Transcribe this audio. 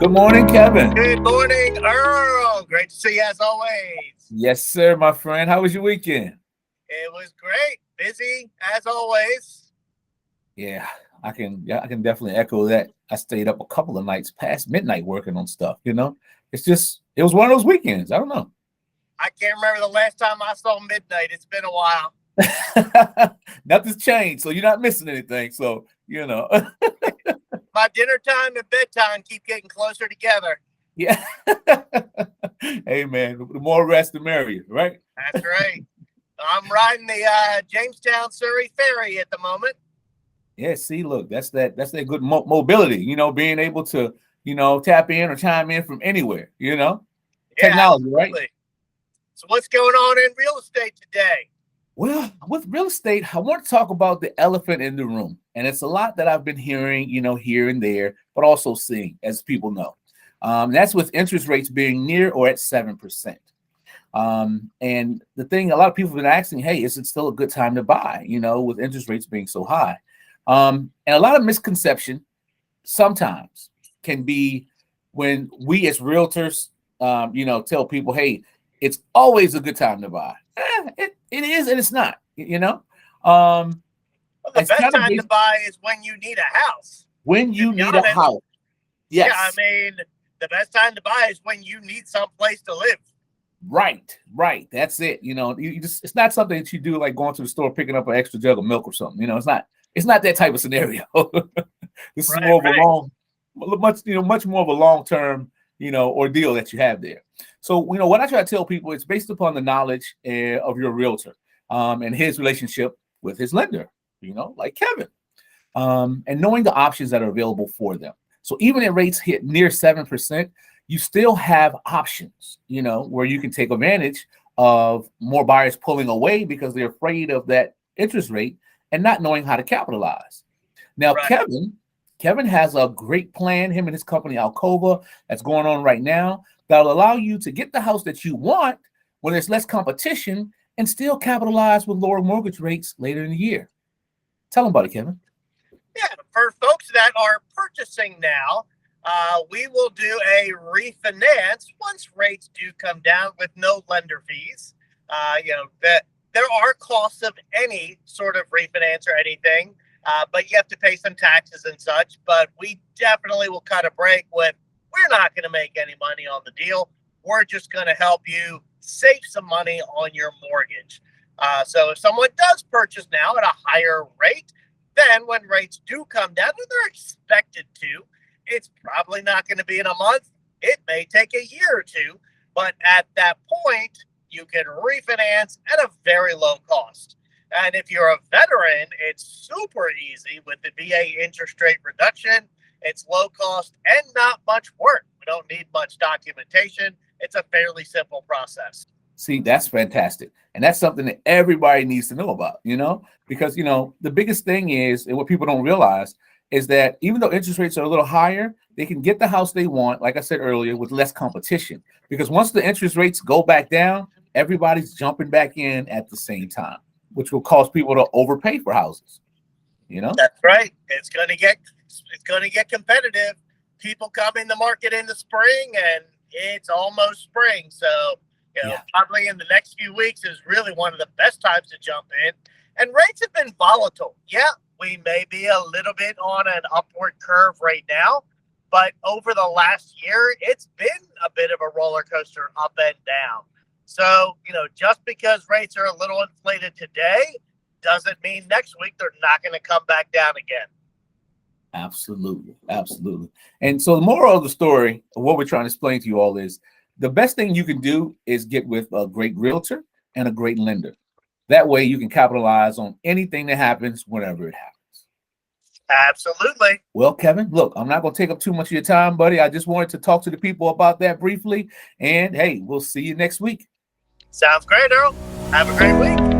Good morning, Kevin. Good morning, Earl. Great to see you as always. Yes, sir, my friend. How was your weekend? It was great. Busy as always. Yeah, I can definitely echo that. I stayed up a couple of nights past midnight working on stuff, it was one of those weekends. I don't know. I can't remember the last time I saw midnight. It's been a while. Nothing's changed, so you're not missing anything. So, My dinner time and bedtime keep getting closer together. yeah. Hey, man, the more rest, the merrier, right? That's right. I'm riding the Jamestown, Surrey ferry at the moment. Yeah, see, look, that's that good mobility, being able to, tap in or chime in from anywhere, Yeah, technology, absolutely. right? So what's going on in real estate today? Well, with real estate, I want to talk about the elephant in the room. And it's a lot that I've been hearing, here and there, but also seeing, as people know. That's with interest rates being near or at 7%. And the thing, a lot of people have been asking, hey, is it still a good time to buy, with interest rates being so high? And a lot of misconception sometimes can be when we as realtors, tell people, hey, it's always a good time to buy. It is and it's not, Well, the it's best kind of time to buy is when you need a house. when you To be need a honest, house. Yeah, Yes, I mean, the best time to buy is when you need some place to live. right. That's it. You just, it's not something that you do like going to the store picking up an extra jug of milk or something. It's not that type of scenario. This is more of a much more of a long-term, ordeal that you have there. So, what I try to tell people, it's based upon the knowledge of your realtor, and his relationship with his lender, like Kevin, and knowing the options that are available for them. So even if rates hit near 7%, you still have options, where you can take advantage of more buyers pulling away because they're afraid of that interest rate and not knowing how to capitalize. Now, Right. Kevin has a great plan, him and his company Alcova, that's going on right now, that'll allow you to get the house that you want when there's less competition and still capitalize with lower mortgage rates later in the year. Tell them about it, Kevin. Yeah, for folks that are purchasing now, we will do a refinance once rates do come down with no lender fees. That there are costs of any sort of refinance or anything, but you have to pay some taxes and such. But we definitely will cut a break with, we're not going to make any money on the deal. We're just going to help you save some money on your mortgage. So if someone does purchase now at a higher rate, then when rates do come down, and they're expected to, it's probably not going to be in a month. It may take a year or two, but at that point, you can refinance at a very low cost. And if you're a veteran, it's super easy with the VA interest rate reduction. It's low cost and not much work. We don't need much documentation. It's a fairly simple process. See, that's fantastic. And that's something that everybody needs to know about, because, the biggest thing is, and what people don't realize is that even though interest rates are a little higher, they can get the house they want, like I said earlier, with less competition. Because once the interest rates go back down, everybody's jumping back in at the same time, which will cause people to overpay for houses, That's right. It's going to get competitive. People come in the market in the spring, and it's almost spring. So, Yeah. probably in the next few weeks is really one of the best times to jump in. And rates have been volatile. Yeah, we may be a little bit on an upward curve right now, but over the last year, it's been a bit of a roller coaster up and down. So, just because rates are a little inflated today doesn't mean next week they're not going to come back down again. Absolutely. And so the moral of the story of what we're trying to explain to you all is the best thing you can do is get with a great realtor and a great lender. That way you can capitalize on anything that happens whenever it happens. Absolutely. Well, Kevin, look, I'm not going to take up too much of your time, buddy. I just wanted to talk to the people about that briefly. And hey, we'll see you next week. Sounds great, Earl. Have a great week.